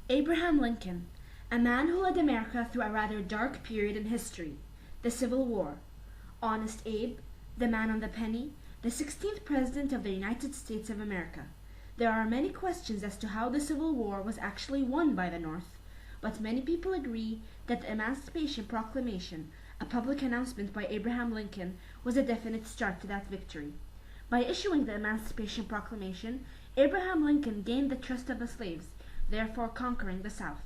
Abraham Lincoln, a man who led America through a rather dark period in history, the Civil War. Honest Abe, the man on the penny, the 16th President of the United States of America. There are many questions as to how the Civil War was actually won by the North, but many people agree that the Emancipation Proclamation, a public announcement by Abraham Lincoln, was a definite start to that victory. By issuing the Emancipation Proclamation, Abraham Lincoln gained the trust of the slaves, therefore conquering the South.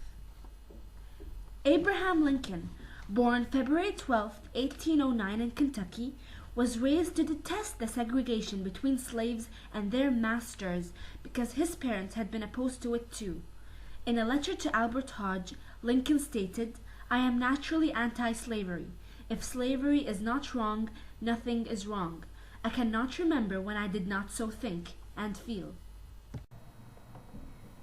Abraham Lincoln, born February 12, 1809 in Kentucky, was raised to detest the segregation between slaves and their masters because his parents had been opposed to it too. In a letter to Albert Hodge, Lincoln stated, "I am naturally anti-slavery. If slavery is not wrong, nothing is wrong. I cannot remember when I did not so think and feel."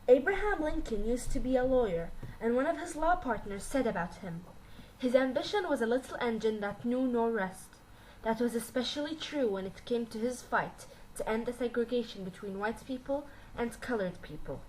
Abraham Lincoln used to be a lawyer, and one of his law partners said about him, "His ambition was a little engine that knew no rest." That was especially true when it came to his fight to end the segregation between white people and colored people.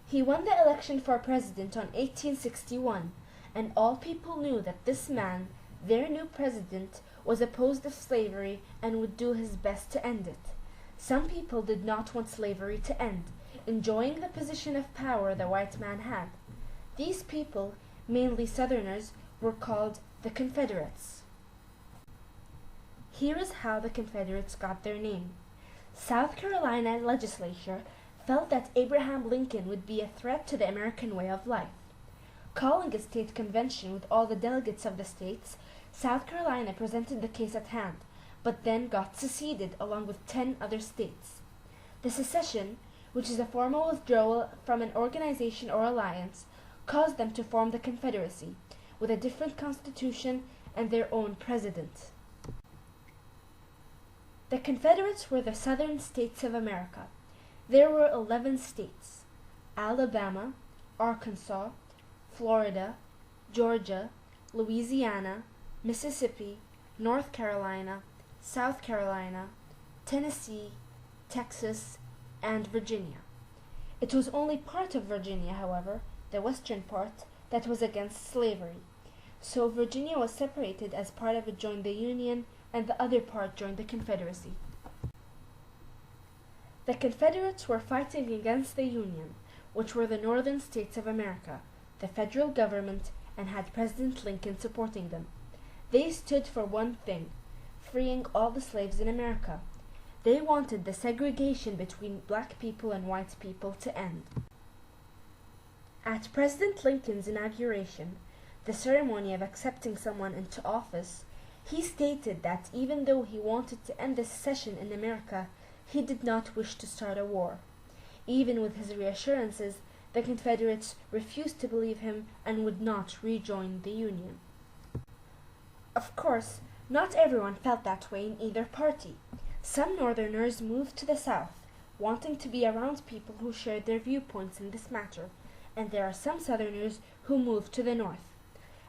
He won the election for president on 1861, and all people knew that this man, their new president, was opposed to slavery and would do his best to end it. Some people did not want slavery to end, enjoying the position of power the white man had. These people, mainly Southerners, were called the Confederates. Here is how the Confederates got their name. South Carolina legislature felt that Abraham Lincoln would be a threat to the American way of life. Calling a state convention with all the delegates of the states, South Carolina presented the case at hand, but then got seceded along with 10 other states. The secession, which is a formal withdrawal from an organization or alliance, caused them to form the Confederacy, with a different constitution and their own president. The Confederates were the southern states of America. There were 11 states: Alabama, Arkansas, Florida, Georgia, Louisiana, Mississippi, North Carolina, South Carolina, Tennessee, Texas, and Virginia. It was only part of Virginia, however, the western part, that was against slavery. So Virginia was separated as part of it joined the Union and the other part joined the Confederacy. The Confederates were fighting against the Union, which were the northern states of America, the federal government, and had President Lincoln supporting them. They stood for one thing: freeing all the slaves in America. They wanted the segregation between black people and white people to end. At President Lincoln's inauguration, the ceremony of accepting someone into office, he stated that even though he wanted to end the secession in America, he did not wish to start a war. Even with his reassurances, the Confederates refused to believe him and would not rejoin the Union. Of course, not everyone felt that way in either party. Some Northerners moved to the South, wanting to be around people who shared their viewpoints in this matter, and there are some Southerners who moved to the North.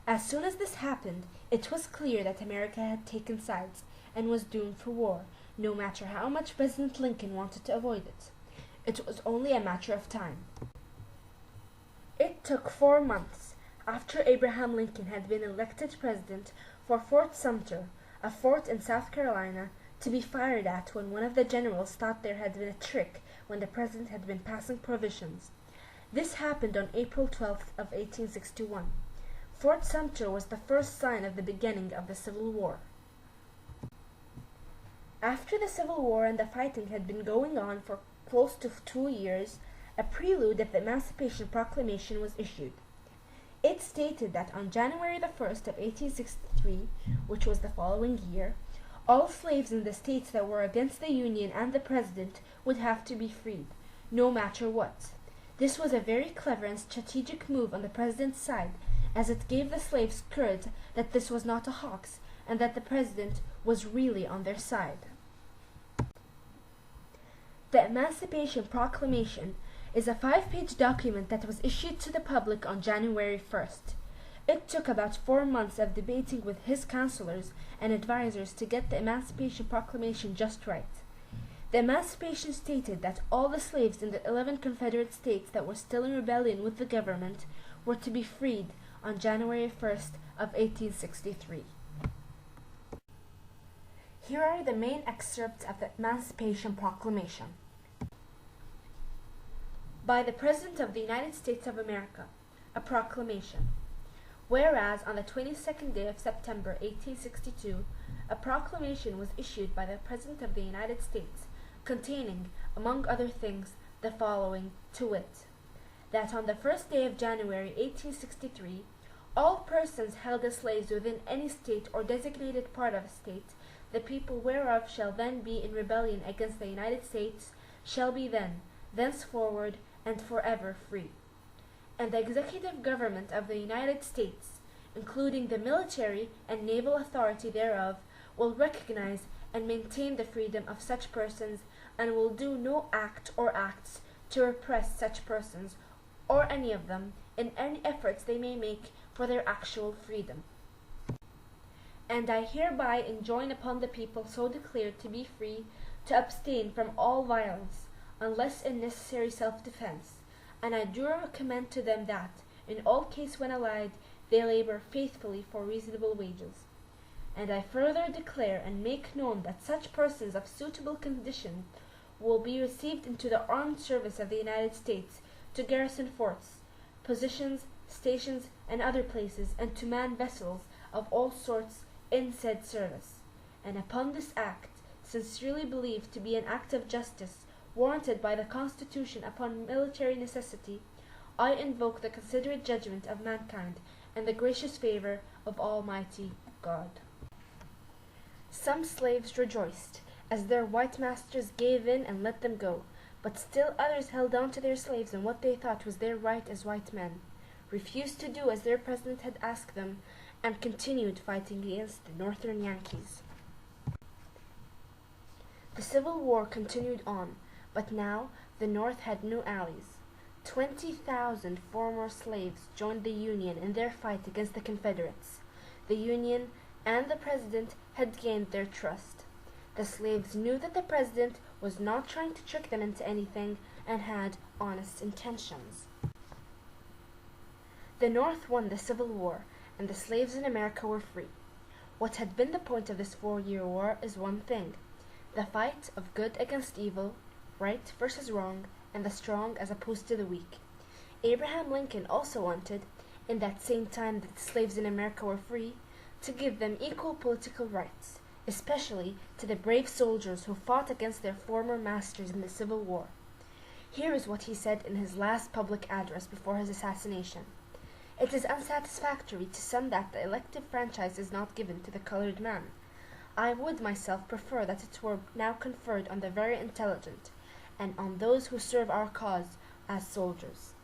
As soon as this happened, it was clear that America had taken sides and was doomed for war, no matter how much President Lincoln wanted to avoid it. It was only a matter of time. It took 4 months after Abraham Lincoln had been elected president for Fort Sumter, a fort in South Carolina, to be fired at when one of the generals thought there had been a trick when the president had been passing provisions. This happened on April 12th of 1861. Fort Sumter was the first sign of the beginning of the Civil War. After the Civil War and the fighting had been going on for close to 2 years, a prelude of the Emancipation Proclamation was issued. It stated that on January the 1st of 1863, which was the following year, all slaves in the states that were against the Union and the President would have to be freed, no matter what. This was a very clever and strategic move on the President's side, as it gave the slaves courage that this was not a hoax and that the President was really on their side. The Emancipation Proclamation is a 5-page document that was issued to the public on January 1st. It took about 4 months of debating with his counselors and advisors to get the Emancipation Proclamation just right. The Emancipation stated that all the slaves in the 11 Confederate states that were still in rebellion with the government were to be freed on January 1st of 1863. Here are the main excerpts of the Emancipation Proclamation. By the President of the United States of America, a proclamation. Whereas on the 22nd day of September 1862, a proclamation was issued by the President of the United States containing, among other things, the following, to wit, that on the first day of January 1863, all persons held as slaves within any state or designated part of a state, the people whereof shall then be in rebellion against the United States, shall be then, thenceforward, and forever free. And the executive government of the United States, including the military and naval authority thereof, will recognize and maintain the freedom of such persons, and will do no act or acts to repress such persons, or any of them, in any efforts they may make for their actual freedom. And I hereby enjoin upon the people so declared to be free to abstain from all violence, unless in necessary self-defense, and I do recommend to them that, in all case when allied, they labor faithfully for reasonable wages. And I further declare and make known that such persons of suitable condition will be received into the armed service of the United States to garrison forts, positions, stations, and other places, and to man vessels of all sorts in said service. And upon this act, sincerely believed to be an act of justice, warranted by the Constitution upon military necessity, I invoke the considerate judgment of mankind and the gracious favor of Almighty God. Some slaves rejoiced, as their white masters gave in and let them go, but still others held on to their slaves in what they thought was their right as white men, refused to do as their president had asked them, and continued fighting against the Northern Yankees. The Civil War continued on, but now the North had no allies. 20,000 former slaves joined the Union in their fight against the Confederates. The Union and the President had gained their trust. The slaves knew that the President was not trying to trick them into anything and had honest intentions. The North won the Civil War, and the slaves in America were free. What had been the point of this 4-year war is one thing: the fight of good against evil, right versus wrong, and the strong as opposed to the weak. Abraham Lincoln also wanted, in that same time that the slaves in America were free, to give them equal political rights, especially to the brave soldiers who fought against their former masters in the Civil War. Here is what he said in his last public address before his assassination. It is unsatisfactory to some that the elective franchise is not given to the colored man. I would myself prefer that it were now conferred on the very intelligent, and on those who serve our cause as soldiers.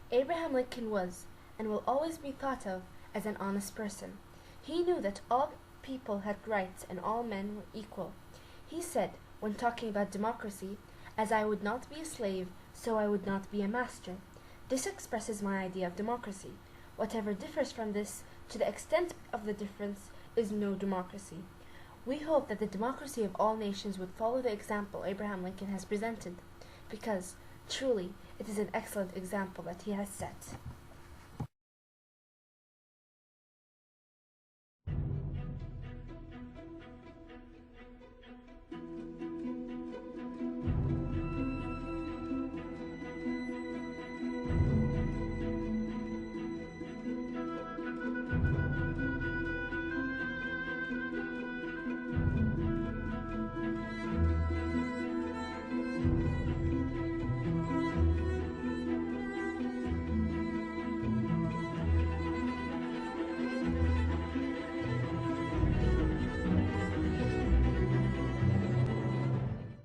Abraham Lincoln was, and will always be thought of, as an honest person. He knew that all people had rights and all men were equal. He said, when talking about democracy, "As I would not be a slave, so I would not be a master." This expresses my idea of democracy. Whatever differs from this, to the extent of the difference, is no democracy. We hope that the democracy of all nations would follow the example Abraham Lincoln has presented, because, truly, it is an excellent example that he has set.